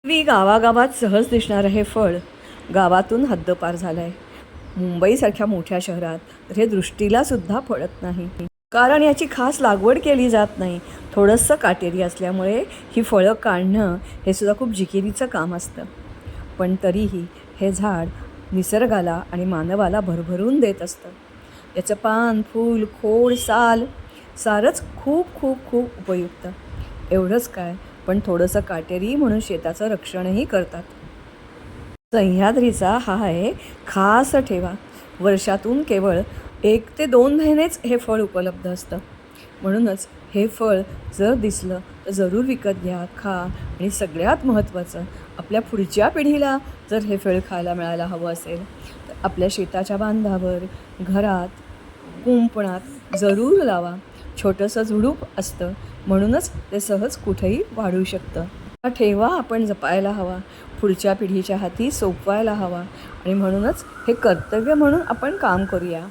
गावागावात सहज दिसणारं हे फळ गावातून हद्दपार झालं आहे. मुंबईसारख्या मोठ्या शहरात तर हे दृष्टीला सुद्धा पडत नाही, कारण याची खास लागवड केली जात नाही. थोडंसं काटेरी असल्यामुळे ही फळं काढणं हे सुद्धा खूप जिकिरीचं काम असतं. पण तरीही हे झाड निसर्गाला आणि मानवाला भरभरून देत असतं. याचं पान, फूल, खोड, साल सारंच खूप खूप खूप उपयुक्त. एवढंच काय, पण थोडंसं काटेरी म्हणून शेताचं रक्षणही करतात. सह्याद्रीचा हा आहे खास ठेवा. वर्षातून केवळ 1 ते 2 महिनेच हे फळ उपलब्ध असतं. म्हणूनच हे फळ जर दिसलं तर जरूर विकत घ्या, खा. आणि सगळ्यात महत्त्वाचं, आपल्या पुढच्या पिढीला जर हे फळ खायला मिळायला हवं असेल तर आपल्या शेताच्या बांधावर, घरात, कुंपणात जरूर लावा. छोटंसं झुडूप असतं, म्हणूनच ते सहज कुठेही वाढू शकतं. हा ठेवा आपण जपायला हवा, पुढच्या पिढीच्या हाती सोपवायला हवा. आणि म्हणूनच हे कर्तव्य म्हणून आपण काम करूया.